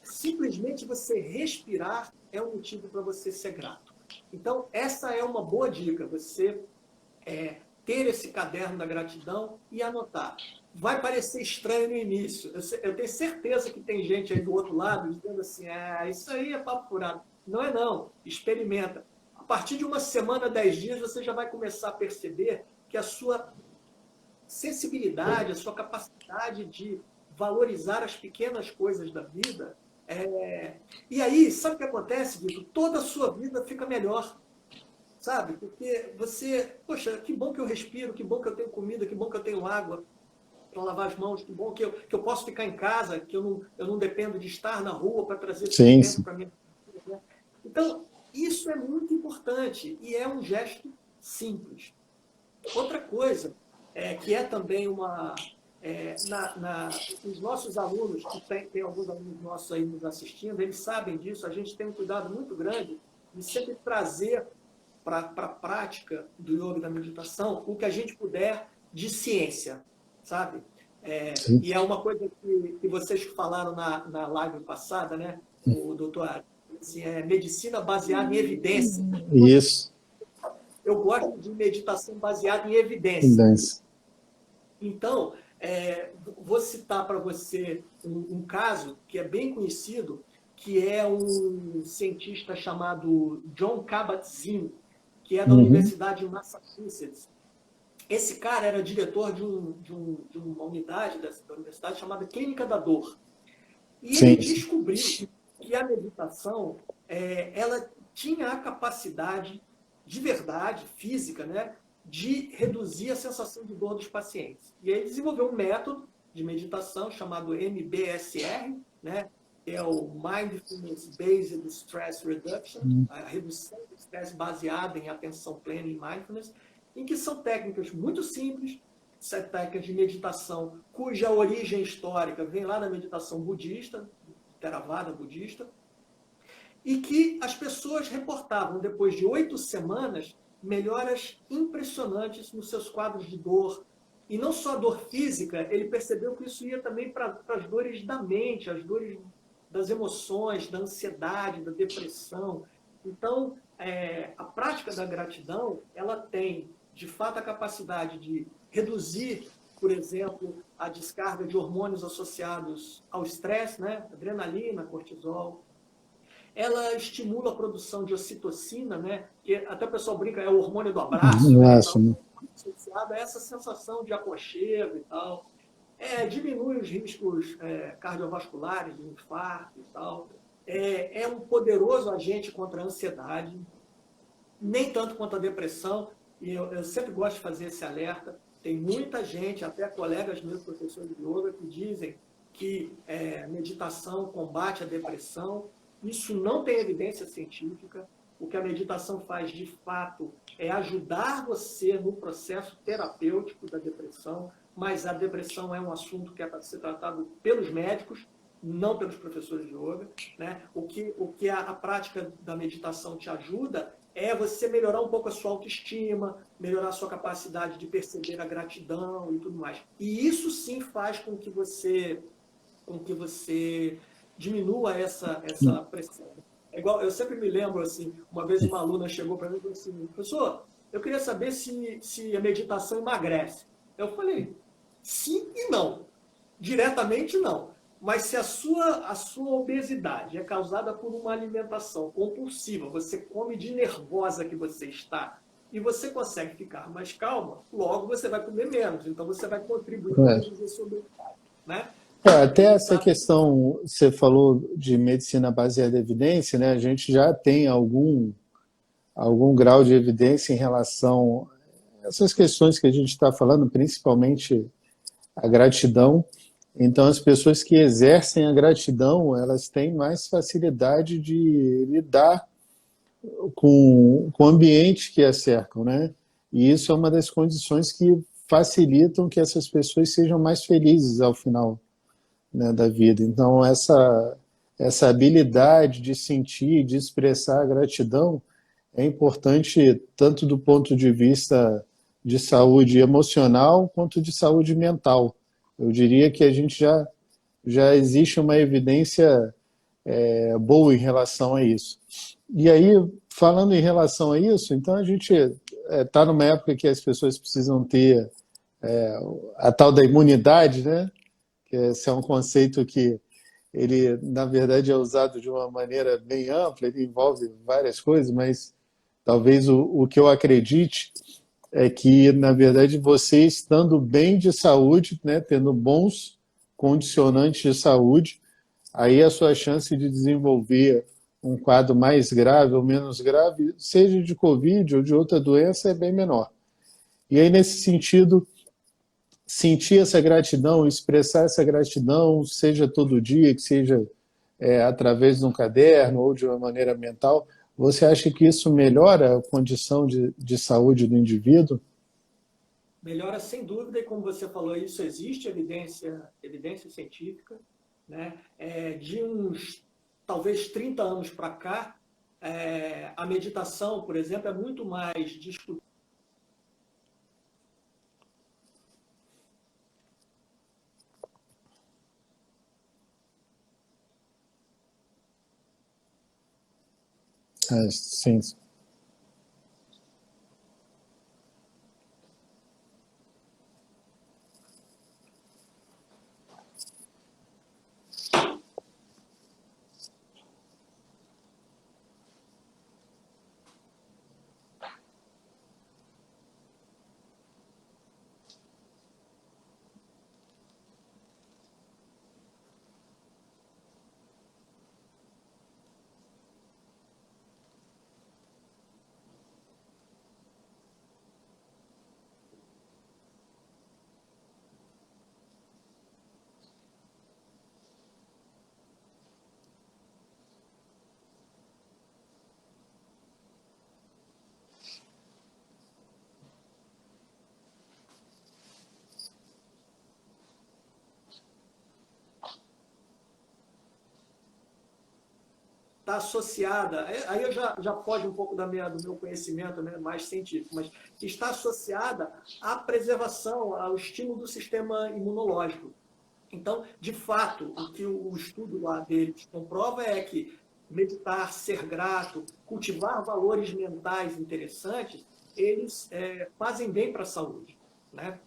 Simplesmente você respirar é um motivo para você ser grato. Então, essa é uma boa dica, você ter esse caderno da gratidão e anotar. Vai parecer estranho no início. Eu tenho certeza que tem gente aí do outro lado dizendo assim, isso aí é papo furado. Não é não, experimenta. A partir de uma semana, 10 dias, você já vai começar a perceber que a sua sensibilidade, a sua capacidade de valorizar as pequenas coisas da vida. E aí, sabe o que acontece, Vitor? Toda a sua vida fica melhor. Sabe? Porque você, poxa, que bom que eu respiro, que bom que eu tenho comida, que bom que eu tenho água para lavar as mãos, que bom que eu posso ficar em casa, que eu não dependo de estar na rua para trazer sustento para minha família. Então, isso é muito importante e é um gesto simples. Outra coisa, que é também os nossos alunos, que tem alguns alunos nossos aí nos assistindo, eles sabem disso, a gente tem um cuidado muito grande de sempre trazer para a prática do yoga e da meditação o que a gente puder de ciência, sabe? E é uma coisa que vocês falaram na live passada, né? O doutor, assim, medicina baseada em evidência. Isso. Eu gosto de meditação baseada em evidência. Então, vou citar para você um caso que é bem conhecido, que é um cientista chamado Jon Kabat-Zinn, que é da Universidade de Massachusetts. Esse cara era diretor de uma unidade da universidade chamada Clínica da Dor. E ele descobriu que a meditação ela tinha a capacidade de verdade, física, né, de reduzir a sensação de dor dos pacientes. E aí ele desenvolveu um método de meditação chamado MBSR, né, é o Mindfulness Based Stress Reduction, a redução do estresse baseada em atenção plena e mindfulness, em que são técnicas muito simples, técnicas de meditação cuja origem histórica vem lá da meditação budista, Theravada budista, e que as pessoas reportavam, depois de 8 semanas, melhoras impressionantes nos seus quadros de dor. E não só a dor física, ele percebeu que isso ia também para as dores da mente, as dores das emoções, da ansiedade, da depressão. Então, a prática da gratidão, ela tem, de fato, a capacidade de reduzir, por exemplo, a descarga de hormônios associados ao estresse, né? Adrenalina, cortisol. Ela estimula a produção de ocitocina, né? Que até o pessoal brinca, é o hormônio do abraço, né? Então, associado a essa sensação de aconchego e tal. Diminui os riscos cardiovasculares, de infarto e tal. É um poderoso agente contra a ansiedade, nem tanto quanto a depressão, e eu sempre gosto de fazer esse alerta. Tem muita gente, até colegas meus, professores de yoga, que dizem que meditação combate a depressão. Isso não tem evidência científica. O que a meditação faz, de fato, é ajudar você no processo terapêutico da depressão, mas a depressão é um assunto que é para ser tratado pelos médicos, não pelos professores de yoga, né? O que a prática da meditação te ajuda é você melhorar um pouco a sua autoestima, melhorar a sua capacidade de perceber a gratidão e tudo mais. E isso sim faz com que você diminua essa pressão. É igual, eu sempre me lembro, assim, uma vez uma aluna chegou para mim e falou assim, professor, eu queria saber se a meditação emagrece. Eu falei, sim e não. Diretamente não. Mas se a sua obesidade é causada por uma alimentação compulsiva, você come de nervosa que você está, e você consegue ficar mais calma, logo você vai comer menos. Então você vai contribuir para reduzir a sua obesidade, né? Até essa questão, você falou de medicina baseada em evidência, né? A gente já tem algum grau de evidência em relação a essas questões que a gente está falando, principalmente a gratidão. Então, as pessoas que exercem a gratidão, elas têm mais facilidade de lidar com o ambiente que as cercam, né? E isso é uma das condições que facilitam que essas pessoas sejam mais felizes ao final, né, da vida. Então, essa habilidade de sentir, de expressar a gratidão é importante tanto do ponto de vista de saúde emocional quanto de saúde mental. Eu diria que a gente já existe uma evidência boa em relação a isso. E aí, falando em relação a isso, então a gente está numa época que as pessoas precisam ter a tal da imunidade, né? Que esse é um conceito que ele, na verdade, é usado de uma maneira bem ampla, ele envolve várias coisas, mas talvez o que eu acredite é que, na verdade, você estando bem de saúde, né, tendo bons condicionantes de saúde, aí a sua chance de desenvolver um quadro mais grave ou menos grave, seja de Covid ou de outra doença, é bem menor. E aí, nesse sentido, sentir essa gratidão, expressar essa gratidão, seja todo dia, que seja através de um caderno ou de uma maneira mental, você acha que isso melhora a condição de saúde do indivíduo? Melhora sem dúvida, e como você falou, isso existe evidência científica, né? De uns, talvez, 30 anos para cá, a meditação, por exemplo, é muito mais discutida. Sim. Está associada, aí eu já foge um pouco do meu conhecimento, né, mais científico, mas está associada à preservação, ao estímulo do sistema imunológico. Então, de fato, o que o estudo lá deles comprova é que meditar, ser grato, cultivar valores mentais interessantes, eles fazem bem para a saúde, né?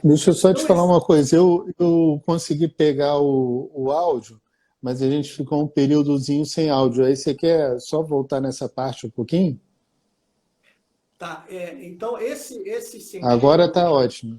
Deixa eu só te Então, falar uma coisa. Eu consegui pegar o áudio, mas a gente ficou um períodozinho sem áudio. Aí você quer só voltar nessa parte um pouquinho? tá, então esse Agora cientista, está ótimo.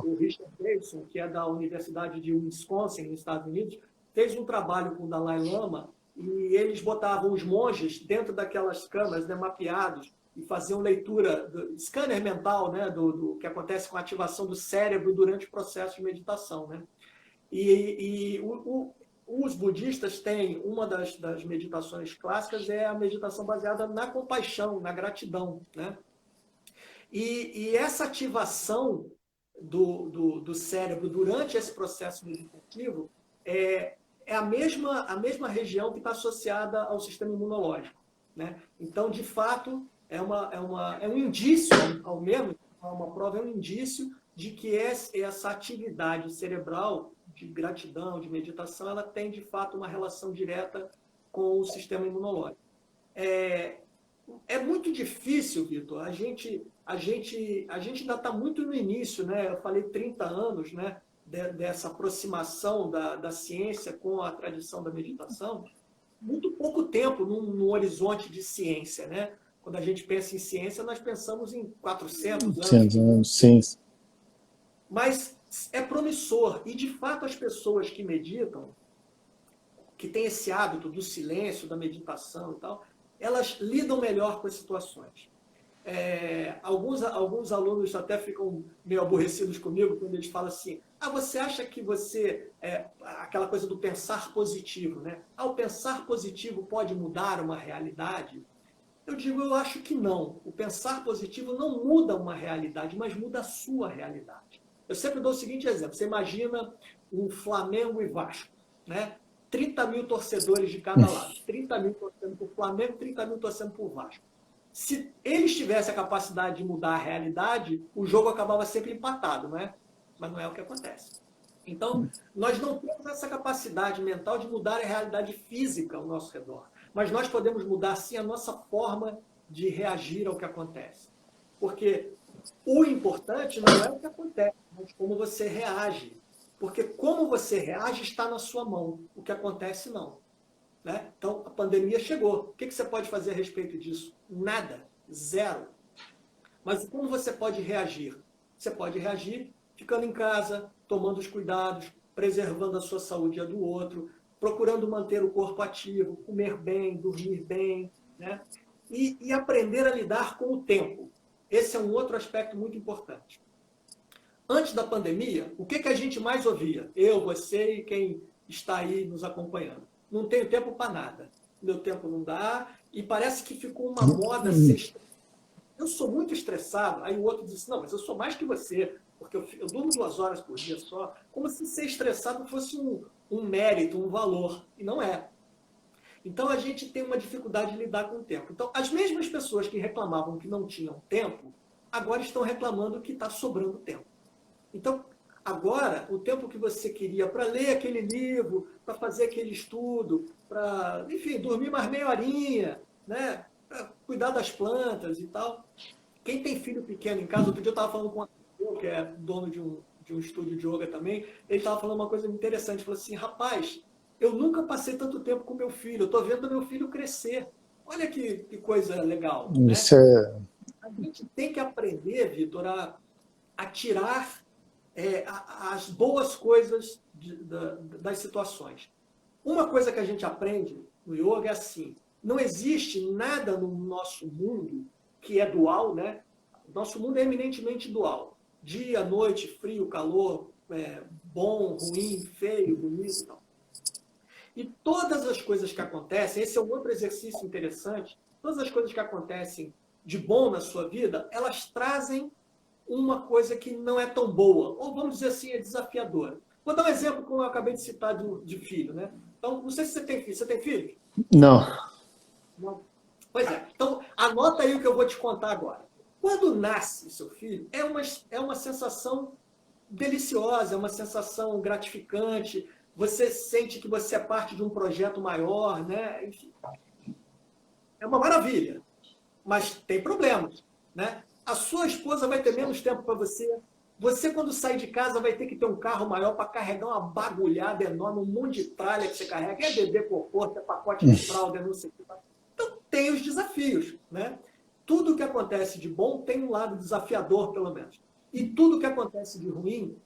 o Richard Davidson, que é da Universidade de Wisconsin, nos Estados Unidos, fez um trabalho com o Dalai Lama e eles botavam os monges dentro daquelas câmaras, né, mapeados, e fazer uma leitura, scanner mental, né, do que acontece com a ativação do cérebro durante o processo de meditação, né? Os budistas têm, uma das meditações clássicas é a meditação baseada na compaixão, na gratidão, né? E essa ativação do cérebro durante esse processo meditativo é a mesma região que está associada ao sistema imunológico, né? Então, de fato, é um indício, ao menos, uma prova, é um indício de que essa atividade cerebral de gratidão, de meditação, ela tem, de fato, uma relação direta com o sistema imunológico. É muito difícil, Vitor, a gente ainda está muito no início, né? Eu falei 30 anos, né? Dessa aproximação da ciência com a tradição da meditação, muito pouco tempo num horizonte de ciência, né? Quando a gente pensa em ciência, nós pensamos em 400 anos. Sim. Mas é promissor. E, de fato, as pessoas que meditam, que têm esse hábito do silêncio, da meditação e tal, elas lidam melhor com as situações. Alguns alunos até ficam meio aborrecidos comigo quando eles falam assim: você acha que aquela coisa do pensar positivo, né? O pensar positivo pode mudar uma realidade? Eu digo, eu acho que não. O pensar positivo não muda uma realidade, mas muda a sua realidade. Eu sempre dou o seguinte exemplo: você imagina um Flamengo e Vasco, né? 30 mil torcedores de cada lado, 30 mil torcendo para o Flamengo, 30 mil torcendo para o Vasco. Se eles tivessem a capacidade de mudar a realidade, o jogo acabava sempre empatado, não é? Mas não é o que acontece. Então, nós não temos essa capacidade mental de mudar a realidade física ao nosso redor, mas nós podemos mudar, sim, a nossa forma de reagir ao que acontece. Porque o importante não é o que acontece, mas como você reage. Porque como você reage está na sua mão, o que acontece não. Né? Então, a pandemia chegou. O que você pode fazer a respeito disso? Nada. Zero. Mas como você pode reagir? Você pode reagir ficando em casa, tomando os cuidados, preservando a sua saúde e a do outro, procurando manter o corpo ativo, comer bem, dormir bem, né? E aprender a lidar com o tempo. Esse é um outro aspecto muito importante. Antes da pandemia, o que a gente mais ouvia? Eu, você e quem está aí nos acompanhando. Não tenho tempo para nada. Meu tempo não dá. E parece que ficou uma moda ser estressado. Eu sou muito estressado. Aí o outro disse, não, mas eu sou mais que você, porque eu durmo 2 horas por dia só. Como se ser estressado fosse um mérito, um valor. E não é. Então a gente tem uma dificuldade de lidar com o tempo. Então, as mesmas pessoas que reclamavam que não tinham tempo, agora estão reclamando que está sobrando tempo. Então, agora, o tempo que você queria para ler aquele livro, para fazer aquele estudo, para, enfim, dormir mais meia horinha, né? Para cuidar das plantas e tal. Quem tem filho pequeno em casa, outro dia eu estava falando com um amigo, que é dono de um estúdio de yoga também, ele estava falando uma coisa interessante, ele falou assim, rapaz, eu nunca passei tanto tempo com meu filho, eu estou vendo meu filho crescer. Olha que coisa legal. Né? A gente tem que aprender, Vitor, a tirar as boas coisas das situações. Uma coisa que a gente aprende no yoga é assim, não existe nada no nosso mundo que é dual, né? Nosso mundo é eminentemente dual. Dia, noite, frio, calor, bom, ruim, feio, bonito e tal. E todas as coisas que acontecem, esse é um outro exercício interessante, todas as coisas que acontecem de bom na sua vida, elas trazem uma coisa que não é tão boa, ou vamos dizer assim, é desafiadora. Vou dar um exemplo, como eu acabei de citar, de filho, né? Então, não sei se você tem filho. Você tem filho? Não. Não. Pois é. Então, anota aí o que eu vou te contar agora. Quando nasce o seu filho, é uma sensação deliciosa, é uma sensação gratificante, você sente que você é parte de um projeto maior, né? Enfim, é uma maravilha, mas tem problemas, né? A sua esposa vai ter menos tempo para você. Você, quando sai de casa, vai ter que ter um carro maior para carregar uma bagulhada enorme, um monte de tralha que você carrega. É bebê cocô, é pacote de fralda, não sei o que. Então, tem os desafios, né? Tudo que acontece de bom tem um lado desafiador, pelo menos. E tudo que acontece de ruim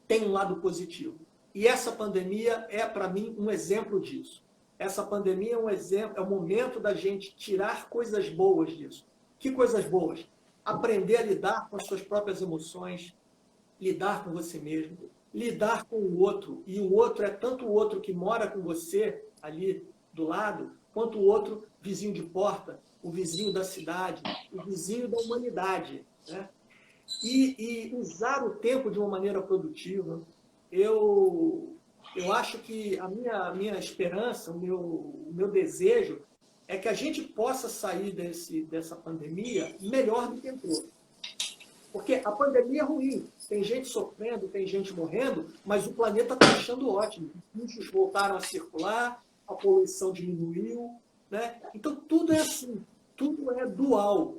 tem um lado positivo. E essa pandemia é, para mim, um exemplo disso. Essa pandemia é um exemplo, é o momento da gente tirar coisas boas disso. Que coisas boas. Aprender a lidar com as suas próprias emoções, lidar com você mesmo, lidar com o outro. E o outro é tanto o outro que mora com você ali do lado, quanto o outro vizinho de porta, o vizinho da cidade, o vizinho da humanidade, né? E usar o tempo de uma maneira produtiva. Eu acho que a minha esperança, o meu desejo é que a gente possa sair dessa pandemia melhor do que entrou. Porque a pandemia é ruim, tem gente sofrendo, tem gente morrendo, mas o planeta está achando ótimo. Os bichos voltaram a circular, a poluição diminuiu, né? Então tudo é assim, tudo é dual.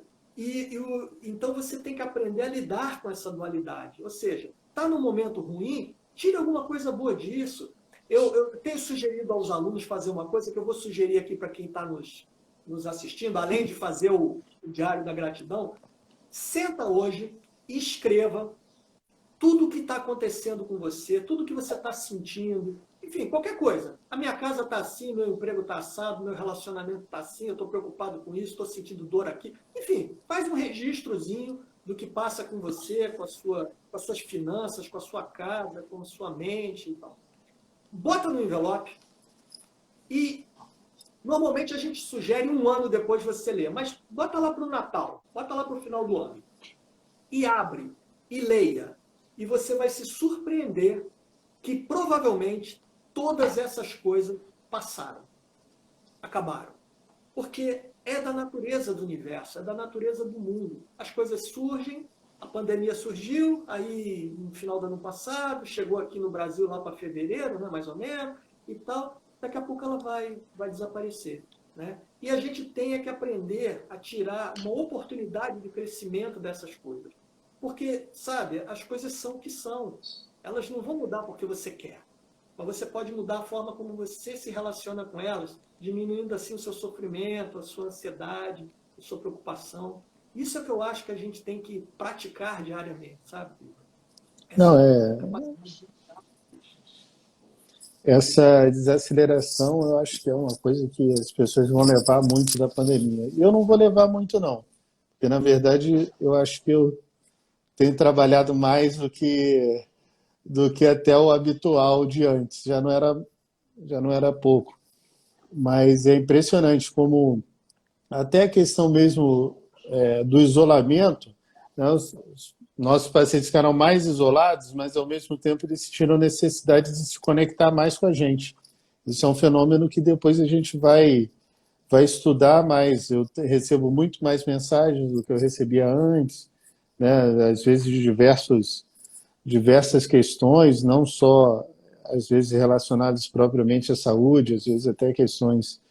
Então você tem que aprender a lidar com essa dualidade. Ou seja, está num momento ruim, tire alguma coisa boa disso. Eu tenho sugerido aos alunos fazer uma coisa que eu vou sugerir aqui para quem está nos assistindo, além de fazer o Diário da Gratidão. Senta hoje e escreva tudo o que está acontecendo com você, tudo que você está sentindo, enfim, qualquer coisa. A minha casa está assim, meu emprego está assado, meu relacionamento está assim, eu estou preocupado com isso, estou sentindo dor aqui. Enfim, faz um registrozinho do que passa com você, com as suas finanças, com a sua casa, com a sua mente e tal. Bota no envelope e normalmente a gente sugere 1 ano depois você ler, mas bota lá para o Natal, bota lá para o final do ano. E abre, e leia. E você vai se surpreender que provavelmente todas essas coisas passaram, acabaram. Porque é da natureza do universo, é da natureza do mundo. As coisas surgem, a pandemia surgiu, aí no final do ano passado, chegou aqui no Brasil lá para fevereiro, né, mais ou menos, e tal. Daqui a pouco ela vai desaparecer, né? E a gente tem que aprender a tirar uma oportunidade de crescimento dessas coisas. Porque, sabe, as coisas são o que são. Elas não vão mudar porque você quer. Mas você pode mudar a forma como você se relaciona com elas, diminuindo assim o seu sofrimento, a sua ansiedade, a sua preocupação. Isso é que eu acho que a gente tem que praticar diariamente, sabe? Não, essa desaceleração eu acho que é uma coisa que as pessoas vão levar muito da pandemia. E eu não vou levar muito, não. Porque, na verdade, eu acho que eu tenho trabalhado mais do que até o habitual de antes. Já não era pouco. Mas é impressionante como até a questão mesmo do isolamento, né, os nossos pacientes ficaram mais isolados, mas ao mesmo tempo eles sentiram necessidade de se conectar mais com a gente. Isso é um fenômeno que depois a gente vai estudar mais. Eu recebo muito mais mensagens do que eu recebia antes, né? Às vezes de diversas questões, não só às vezes relacionadas propriamente à saúde, às vezes até questões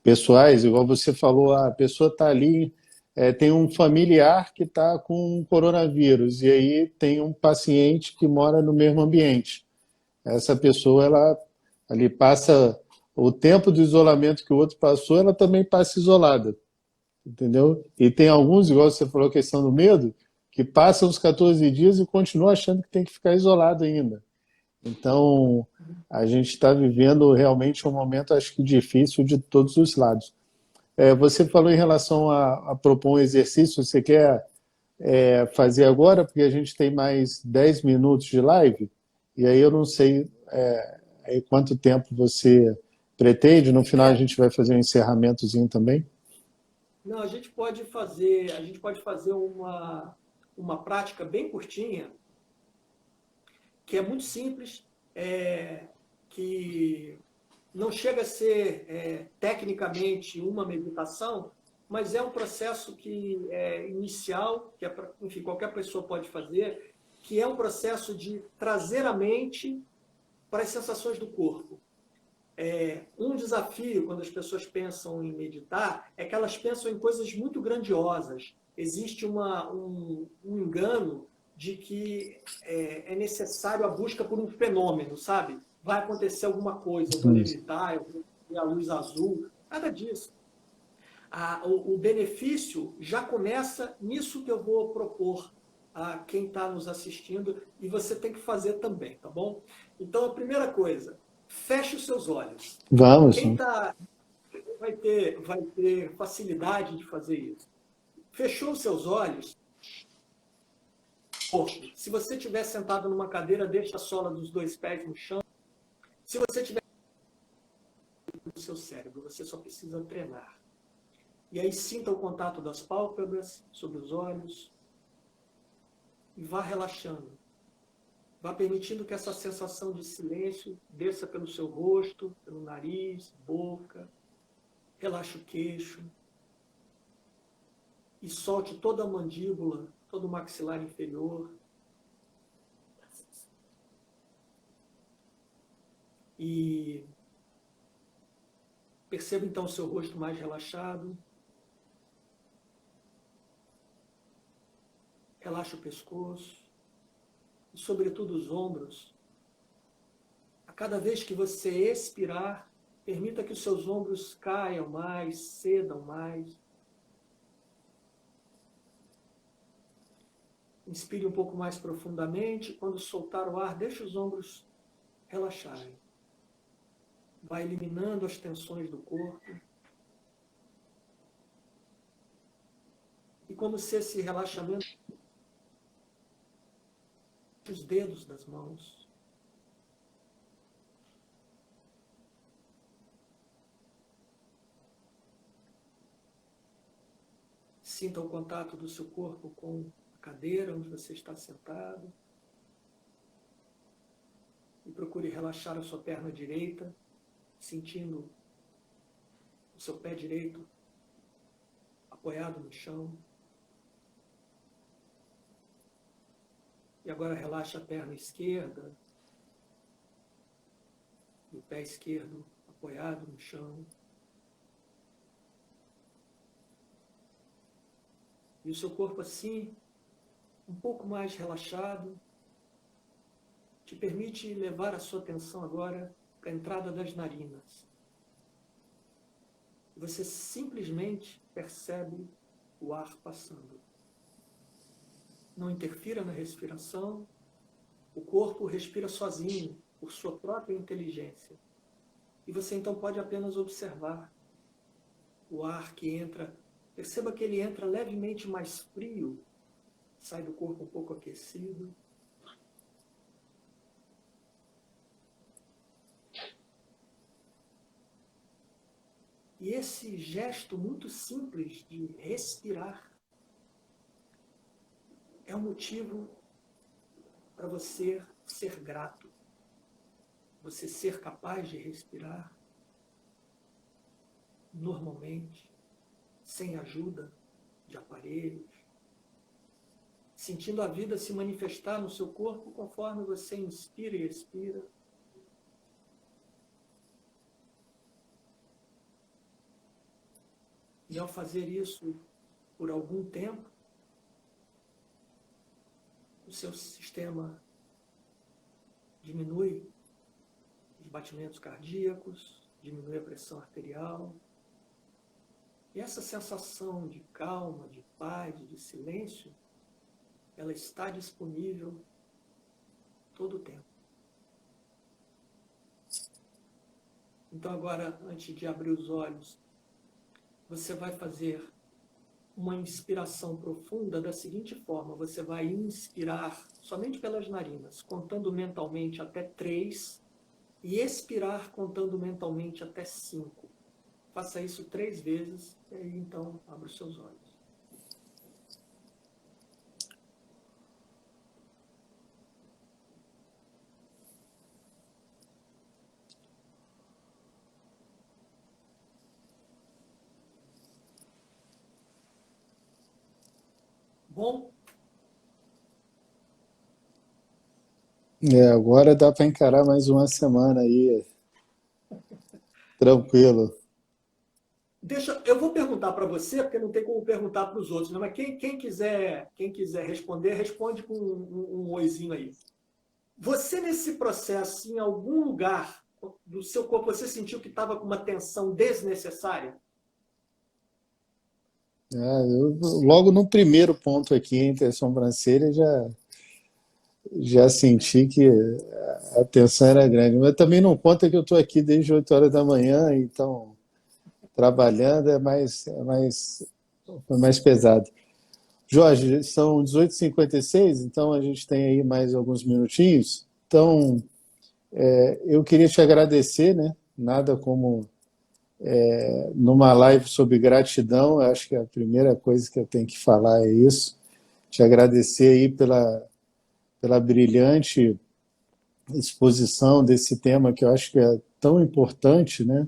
pessoais, igual você falou, a pessoa está ali, tem um familiar que está com coronavírus, e aí tem um paciente que mora no mesmo ambiente. Essa pessoa, ela ali passa o tempo do isolamento que o outro passou, ela também passa isolada, entendeu? E tem alguns, igual você falou, a questão do medo, que passam os 14 dias e continuam achando que tem que ficar isolado ainda. Então, a gente está vivendo realmente um momento, acho que difícil de todos os lados. Você falou em relação a propor um exercício, você quer fazer agora, porque a gente tem mais 10 minutos de live, e aí eu não sei aí quanto tempo você pretende, no final a gente vai fazer um encerramentozinho também. Não, a gente pode fazer uma prática bem curtinha, que é muito simples, que não chega a ser tecnicamente uma meditação, mas é um processo que é inicial, que enfim, qualquer pessoa pode fazer, que é um processo de trazer a mente para as sensações do corpo. Um desafio, quando as pessoas pensam em meditar, é que elas pensam em coisas muito grandiosas. Existe um engano de que é necessário a busca por um fenômeno, sabe? Vai acontecer alguma coisa, eu vou levitar, eu vou ver a luz azul. Nada disso. O benefício já começa nisso que eu vou propor a quem está nos assistindo, e você tem que fazer também, tá bom? Então, a primeira coisa, feche os seus olhos. Vamos. Quem vai ter facilidade de fazer isso. Fechou os seus olhos. Se você estiver sentado numa cadeira, deixa a sola dos 2 pés no chão. Se você estiver no seu cérebro, você só precisa treinar. E aí sinta o contato das pálpebras sobre os olhos e vá relaxando. Vá permitindo que essa sensação de silêncio desça pelo seu rosto, pelo nariz, boca. Relaxe o queixo. E solte toda a mandíbula, todo o maxilar inferior. E perceba então o seu rosto mais relaxado. Relaxe o pescoço. E sobretudo os ombros. A cada vez que você expirar, permita que os seus ombros caiam mais, cedam mais. Inspire um pouco mais profundamente. Quando soltar o ar, deixe os ombros relaxarem. Vai eliminando as tensões do corpo. E como se esse relaxamento, os dedos das mãos. Sinta o contato do seu corpo com a cadeira onde você está sentado. E procure relaxar a sua perna direita, sentindo o seu pé direito apoiado no chão. E agora relaxa a perna esquerda e o pé esquerdo apoiado no chão. E o seu corpo assim, um pouco mais relaxado, te permite levar a sua atenção agora para a entrada das narinas. Você simplesmente percebe o ar passando. Não interfira na respiração. O corpo respira sozinho, por sua própria inteligência. E você então pode apenas observar o ar que entra. Perceba que ele entra levemente mais frio, sai do corpo um pouco aquecido. E esse gesto muito simples de respirar é um motivo para você ser grato. Você ser capaz de respirar normalmente, sem ajuda de aparelhos, sentindo a vida se manifestar no seu corpo conforme você inspira e expira. E ao fazer isso por algum tempo, o seu sistema diminui os batimentos cardíacos, diminui a pressão arterial. E essa sensação de calma, de paz, de silêncio, ela está disponível todo o tempo. Então agora, antes de abrir os olhos, você vai fazer uma inspiração profunda da seguinte forma: você vai inspirar somente pelas narinas, contando mentalmente até 3, e expirar contando mentalmente até 5. Faça isso 3 vezes, e aí então abra os seus olhos. Bom? Agora dá para encarar mais uma semana aí, tranquilo. Eu vou perguntar para você, porque não tem como perguntar para os outros, né? Mas quem quiser responder, responde com um oizinho aí. Você, nesse processo, em algum lugar do seu corpo, você sentiu que estava com uma tensão desnecessária? Logo no primeiro ponto aqui, entre a sobrancelha, já senti que a tensão era grande. Mas também não conta que eu estou aqui desde 8 horas da manhã, então trabalhando foi mais pesado. Jorge, são 18h56, então a gente tem aí mais alguns minutinhos. Então, eu queria te agradecer, né? Nada como numa live sobre gratidão, eu acho que a primeira coisa que eu tenho que falar é isso. Te agradecer aí pela brilhante exposição desse tema que eu acho que é tão importante, né?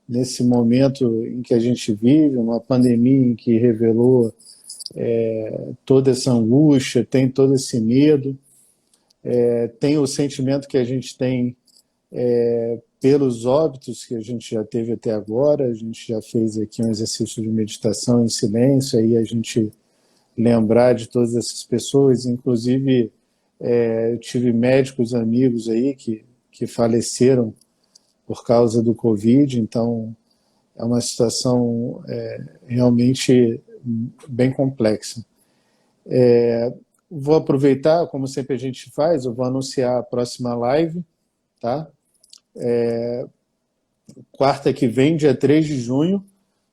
Nesse momento em que a gente vive, uma pandemia em que revelou toda essa angústia, tem todo esse medo, tem o sentimento que a gente tem pelos óbitos que a gente já teve até agora. A gente já fez aqui um exercício de meditação em silêncio, aí a gente lembrar de todas essas pessoas, inclusive eu tive médicos amigos aí que faleceram por causa do Covid, então é uma situação realmente bem complexa. Vou aproveitar, como sempre a gente faz, eu vou anunciar a próxima live, tá? Quarta que vem, dia 3 de junho,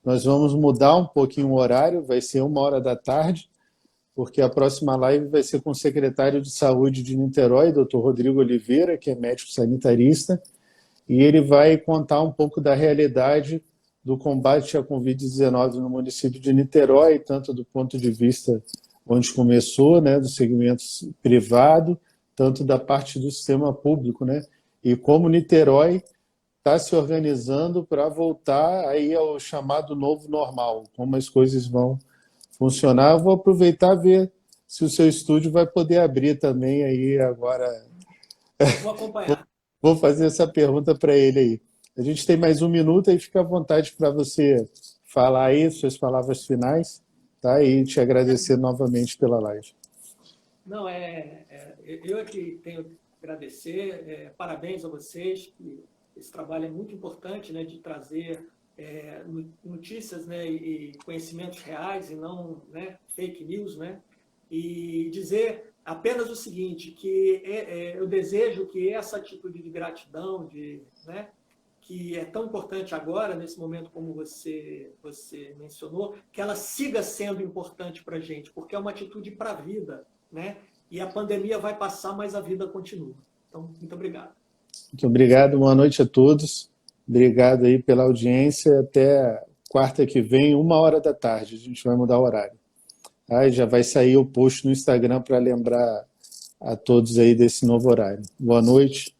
nós vamos mudar um pouquinho o horário, vai ser 13h, porque a próxima live vai ser com o secretário de Saúde de Niterói, Dr. Rodrigo Oliveira, que é médico sanitarista, e ele vai contar um pouco da realidade do combate à Covid-19 no município de Niterói, tanto do ponto de vista onde começou, né, do segmento privado, tanto da parte do sistema público, né, e como Niterói está se organizando para voltar aí ao chamado novo normal, como as coisas vão funcionar. Eu vou aproveitar e ver se o seu estúdio vai poder abrir também aí agora. Vou acompanhar. Vou fazer essa pergunta para ele aí. A gente tem mais um minuto aí, fica à vontade para você falar aí suas palavras finais, tá? E te agradecer novamente pela live. Não, eu que tenho que agradecer, parabéns a vocês, que esse trabalho é muito importante, né, de trazer notícias, né, e conhecimentos reais e não, né, fake news, né, e dizer apenas o seguinte, que eu desejo que essa atitude de gratidão, né, que é tão importante agora, nesse momento como você mencionou, que ela siga sendo importante para a gente, porque é uma atitude para a vida, né? E a pandemia vai passar, mas a vida continua. Então, muito obrigado. Muito obrigado, boa noite a todos. Obrigado aí pela audiência. Até quarta que vem, 13h. A gente vai mudar o horário. Aí já vai sair o post no Instagram para lembrar a todos aí desse novo horário. Boa noite.